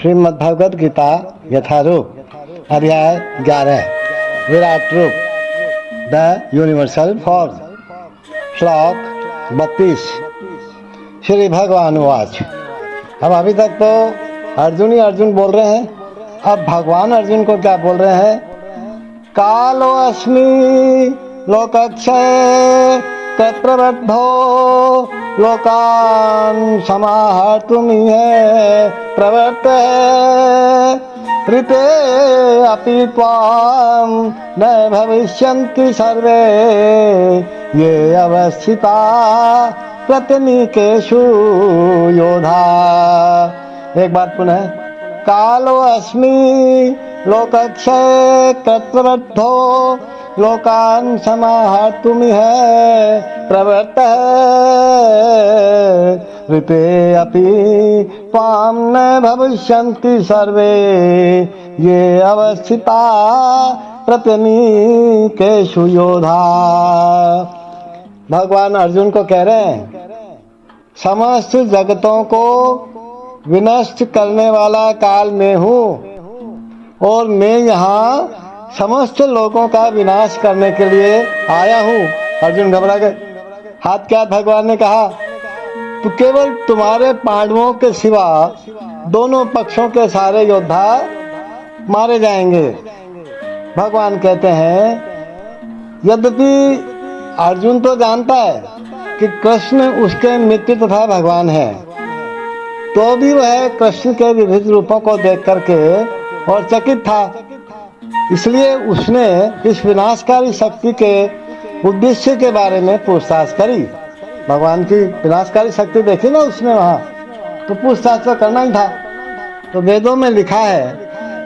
श्रीमद्भगवद गीता यथारूप अध्याय 11 विराट रूप the universal form श्लोक 32 श्री भगवान वाच। अब अभी तक तो अर्जुन ही अर्जुन बोल रहे हैं। अब भगवान अर्जुन को क्या बोल रहे हैं? कालो अस्मि लोकक्षय तत्रबद्धो लोकान् समाहर्तुमिह प्रवर्तते ऋते अपि त्वां न भविष्यन्ति सर्वे ये अवस्थिता प्रत्यनीकेषु योधा। एक बार पुनः, कालो अस्मि लोकक्षय तत्रबद्धो लोकान् समाहर्तुमिह प्रवर्तते ऋते अपि त्वां न भविष्यन्ति सर्वे ये अवस्थिता प्रत्यनीकेषु योधा। भगवान अर्जुन को कह रहे हैं, समस्त जगतों को विनष्ट करने वाला काल में हूँ और मैं यहाँ समस्त लोगों का विनाश करने के लिए आया हूँ। अर्जुन घबरा गए। हाथ क्या भगवान ने कहा, तो केवल तुम्हारे पांडवों के सिवा दोनों पक्षों के सारे योद्धा मारे जाएंगे। भगवान कहते हैं, यद्यपि अर्जुन तो जानता है कि कृष्ण उसके मित्र तथा भगवान है, तो भी वह कृष्ण के विविध रूपों को देख करके और चकित था। इसलिए उसने इस विनाशकारी शक्ति के उद्देश्य के बारे में पूछताछ करी। भगवान की विनाशकारी शक्ति देखी ना उसने वहाँ, तो पूछताछ तो करना ही था। तो वेदों में लिखा है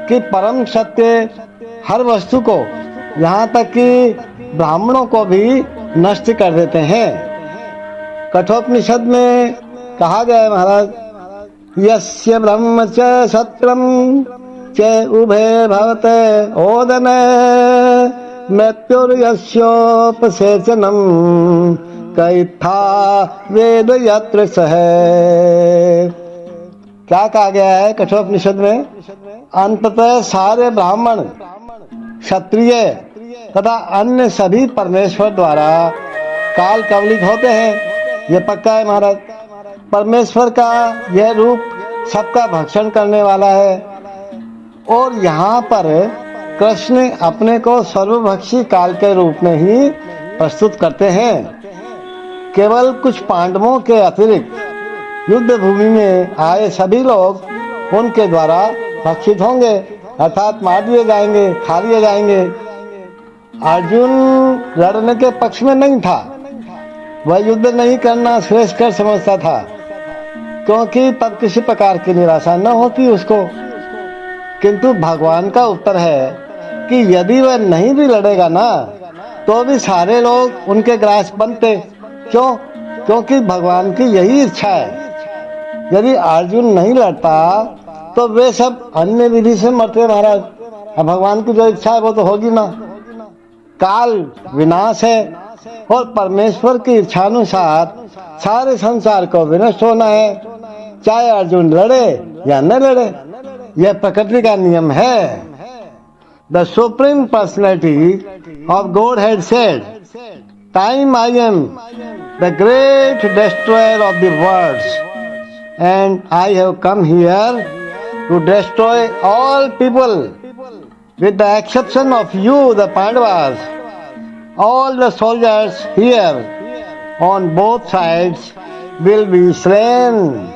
कि परम सत्य हर वस्तु को, यहाँ तक कि ब्राह्मणों को भी नष्ट कर देते हैं। कठोपनिषद में कहा गया है महाराज, यस्य ब्रह्म च सत्रम च उभे भवते ओदने मृत्युर्यस्योपसेचनम कैथा वेद यत्र सह। क्या कहा गया है कठोपनिषद में? अंततः सारे ब्राह्मण, क्षत्रिय तथा अन्य सभी परमेश्वर द्वारा काल कवलित होते हैं। ये पक्का है महाराज। परमेश्वर का यह रूप सबका भक्षण करने वाला है। और यहाँ पर कृष्ण अपने को सर्वभक्षी काल के रूप में ही प्रस्तुत करते हैं। केवल कुछ पांडवों के अतिरिक्त युद्ध भूमि में आए सभी लोग उनके द्वारा भक्षित होंगे, अर्थात मार दिए जाएंगे, खा लिए जाएंगे। अर्जुन लड़ने के पक्ष में नहीं था। वह युद्ध नहीं करना श्रेष्ठ समझता था, क्योंकि तब किसी प्रकार की निराशा न होती उसको। किंतु भगवान का उत्तर है कि यदि वह नहीं भी लड़ेगा ना, तो भी सारे लोग उनके ग्रास बनते। क्यों? क्योंकि भगवान की यही इच्छा है। यदि अर्जुन नहीं लड़ता तो वे सब अन्य विधि से मरते महाराज। अब भगवान की जो इच्छा है वो तो होगी ना। काल विनाश है और परमेश्वर की इच्छानुसार सारे संसार को विनष्ट होना है, चाहे अर्जुन लड़े या न लड़े। यह प्रकृति का नियम है। The supreme personality of God had said, time I am the great destroyer of the worlds and I have come here to destroy all people with the exception of you, the Pandavas. All the soldiers here on both sides will be slain.